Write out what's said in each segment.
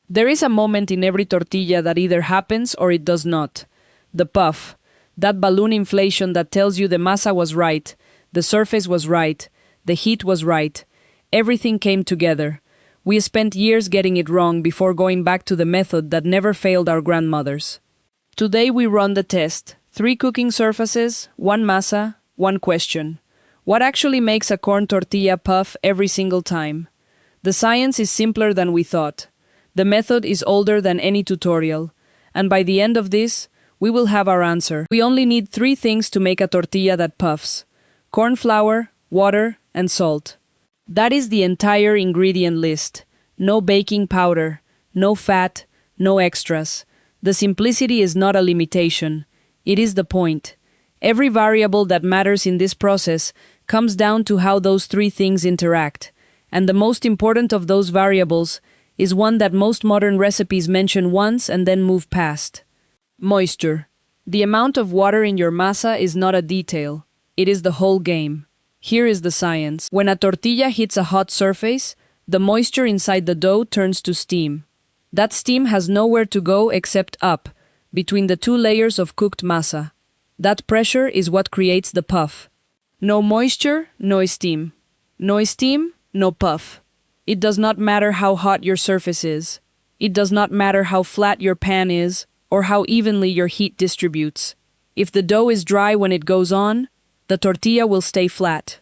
There is a moment in every tortilla that either happens or it does not. The puff. That balloon inflation that tells you the masa was right, the surface was right, the heat was right. Everything came together. We spent years getting it wrong before going back to the method that never failed our grandmothers. Today we run the test. 3 cooking surfaces, 1 masa, 1 question. What actually makes a corn tortilla puff every single time? The science is simpler than we thought. The method is older than any tutorial. And by the end of this, we will have our answer. We only need 3 things to make a tortilla that puffs: corn flour, water, and salt. That is the entire ingredient list. No baking powder, no fat, no extras. The simplicity is not a limitation. It is the point. Every variable that matters in this process comes down to how those 3 things interact. And the most important of those variables is one that most modern recipes mention once and then move past. Moisture. The amount of water in your masa is not a detail. It is the whole game. Here is the science. When a tortilla hits a hot surface, the moisture inside the dough turns to steam. That steam has nowhere to go except up, between the 2 layers of cooked masa. That pressure is what creates the puff. No moisture, no steam. No steam, no puff. It does not matter how hot your surface is. It does not matter how flat your pan is, or how evenly your heat distributes. If the dough is dry when it goes on, the tortilla will stay flat.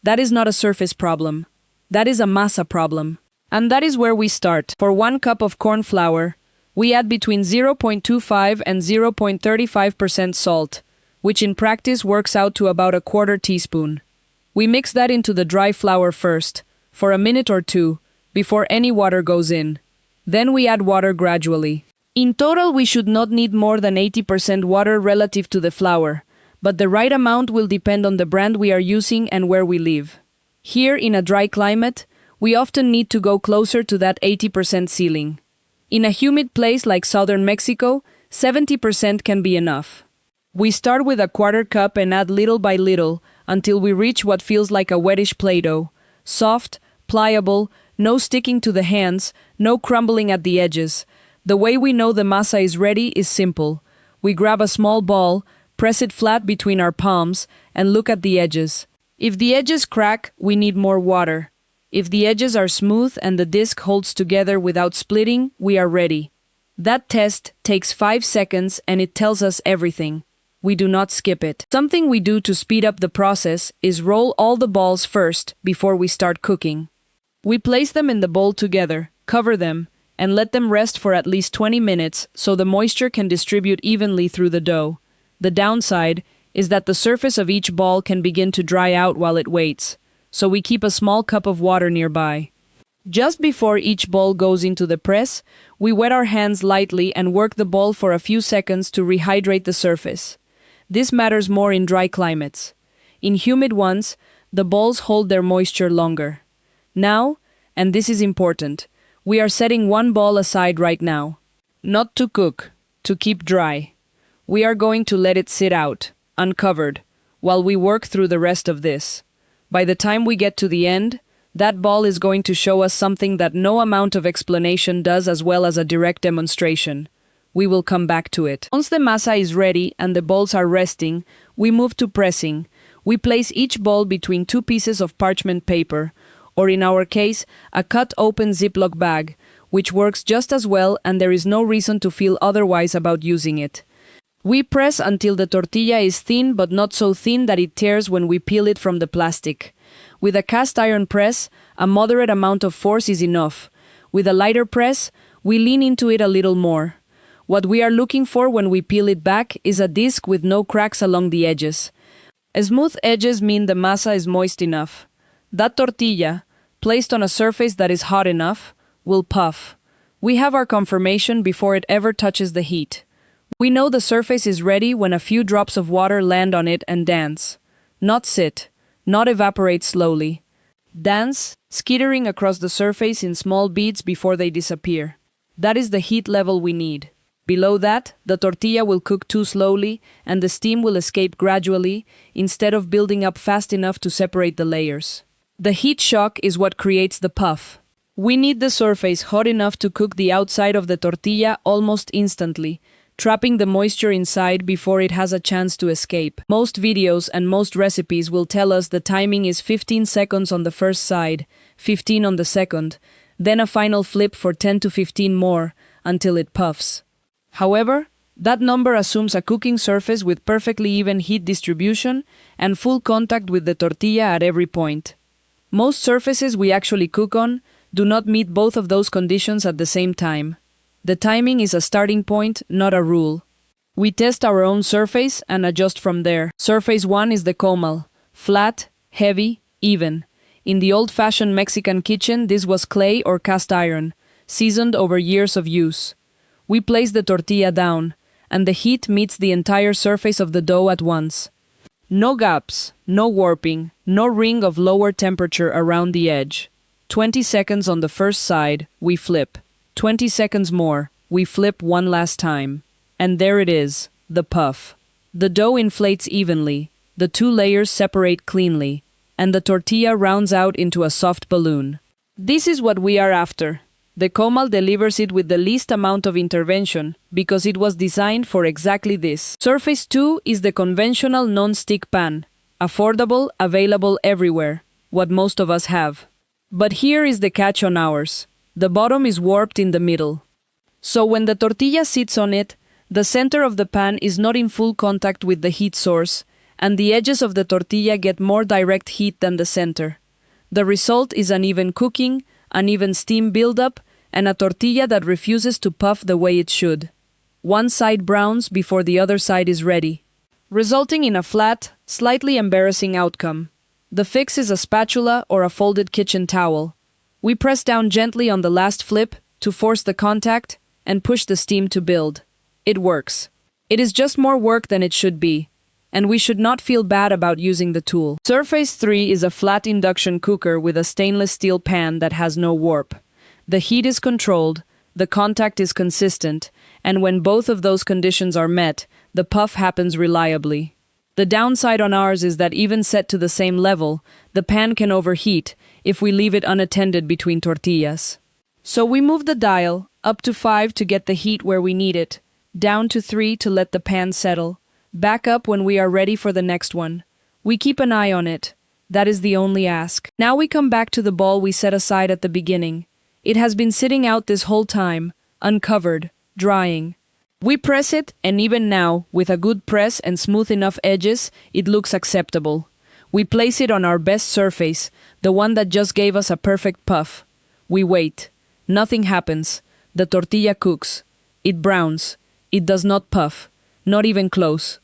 That is not a surface problem. That is a masa problem. And that is where we start. For 1 cup of corn flour, we add between 0.25 and 0.35% salt, which in practice works out to about a 1/4 teaspoon. We mix that into the dry flour first, for a minute or 2, before any water goes in. Then we add water gradually. In total, we should not need more than 80% water relative to the flour, but the right amount will depend on the brand we are using and where we live. Here, in a dry climate, we often need to go closer to that 80% ceiling. In a humid place like southern Mexico, 70% can be enough. We start with a 1/4 cup and add little by little until we reach what feels like a wettish Play-Doh. Soft, pliable, no sticking to the hands, no crumbling at the edges. The way we know the masa is ready is simple. We grab a small ball, press it flat between our palms, and look at the edges. If the edges crack, we need more water. If the edges are smooth and the disc holds together without splitting, we are ready. That test takes 5 seconds and it tells us everything. We do not skip it. Something we do to speed up the process is roll all the balls first before we start cooking. We place them in the bowl together, cover them, and let them rest for at least 20 minutes so the moisture can distribute evenly through the dough. The downside is that the surface of each ball can begin to dry out while it waits, so we keep a small cup of water nearby. Just before each ball goes into the press, we wet our hands lightly and work the ball for a few seconds to rehydrate the surface. This matters more in dry climates. In humid ones, the balls hold their moisture longer. Now, and this is important, we are setting 1 ball aside right now. Not to cook, to keep dry. We are going to let it sit out, uncovered, while we work through the rest of this. By the time we get to the end, that ball is going to show us something that no amount of explanation does as well as a direct demonstration. We will come back to it. Once the masa is ready and the balls are resting, we move to pressing. We place each ball between 2 pieces of parchment paper, or in our case, a cut-open Ziploc bag, which works just as well and there is no reason to feel otherwise about using it. We press until the tortilla is thin but not so thin that it tears when we peel it from the plastic. With a cast iron press, a moderate amount of force is enough. With a lighter press, we lean into it a little more. What we are looking for when we peel it back is a disc with no cracks along the edges. Smooth edges mean the masa is moist enough. That tortilla, placed on a surface that is hot enough, will puff. We have our confirmation before it ever touches the heat. We know the surface is ready when a few drops of water land on it and dance. Not sit, not evaporate slowly. Dance, skittering across the surface in small beads before they disappear. That is the heat level we need. Below that, the tortilla will cook too slowly and the steam will escape gradually instead of building up fast enough to separate the layers. The heat shock is what creates the puff. We need the surface hot enough to cook the outside of the tortilla almost instantly, trapping the moisture inside before it has a chance to escape. Most videos and most recipes will tell us the timing is 15 seconds on the first side, 15 on the second, then a final flip for 10 to 15 more until it puffs. However, that number assumes a cooking surface with perfectly even heat distribution and full contact with the tortilla at every point. Most surfaces we actually cook on do not meet both of those conditions at the same time. The timing is a starting point, not a rule. We test our own surface and adjust from there. Surface 1 is the comal, flat, heavy, even. In the old-fashioned Mexican kitchen, this was clay or cast iron, seasoned over years of use. We place the tortilla down, and the heat meets the entire surface of the dough at once. No gaps, no warping, no ring of lower temperature around the edge. 20 seconds on the first side, we flip. 20 seconds more, we flip one last time. And there it is, the puff. The dough inflates evenly, the two layers separate cleanly, and the tortilla rounds out into a soft balloon. This is what we are after. The comal delivers it with the least amount of intervention because it was designed for exactly this. Surface 2 is the conventional non-stick pan, affordable, available everywhere, what most of us have. But here is the catch on ours. The bottom is warped in the middle. So when the tortilla sits on it, the center of the pan is not in full contact with the heat source, and the edges of the tortilla get more direct heat than the center. The result is uneven cooking, uneven steam buildup, and a tortilla that refuses to puff the way it should. One side browns before the other side is ready, resulting in a flat, slightly embarrassing outcome. The fix is a spatula or a folded kitchen towel. We press down gently on the last flip to force the contact and push the steam to build. It works. It is just more work than it should be, and we should not feel bad about using the tool. Surface 3 is a flat induction cooker with a stainless steel pan that has no warp. The heat is controlled, the contact is consistent, and when both of those conditions are met, the puff happens reliably. The downside on ours is that even set to the same level, the pan can overheat if we leave it unattended between tortillas. So we move the dial up to 5 to get the heat where we need it, down to 3 to let the pan settle, back up when we are ready for the next one. We keep an eye on it. That is the only ask. Now we come back to the ball we set aside at the beginning. It has been sitting out this whole time, uncovered, drying. We press it, and even now, with a good press and smooth enough edges, it looks acceptable. We place it on our best surface, the one that just gave us a perfect puff. We wait. Nothing happens. The tortilla cooks. It browns. It does not puff. Not even close.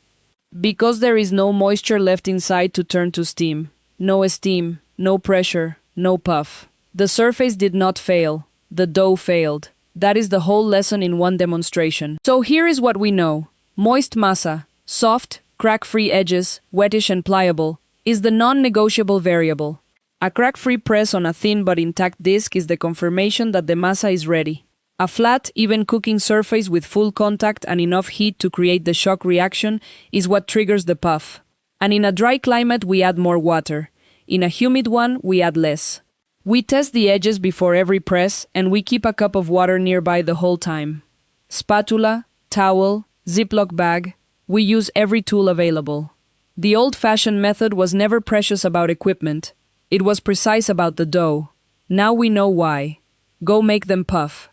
Because there is no moisture left inside to turn to steam. No steam, no pressure, no puff. The surface did not fail. The dough failed. That is the whole lesson in one demonstration. So here is what we know. Moist masa, soft, crack-free edges, wettish and pliable, is the non-negotiable variable. A crack-free press on a thin but intact disc is the confirmation that the masa is ready. A flat, even cooking surface with full contact and enough heat to create the shock reaction is what triggers the puff. And in a dry climate, we add more water. In a humid one, we add less. We test the edges before every press, and we keep a cup of water nearby the whole time. Spatula, towel, Ziploc bag, we use every tool available. The old-fashioned method was never precious about equipment. It was precise about the dough. Now we know why. Go make them puff.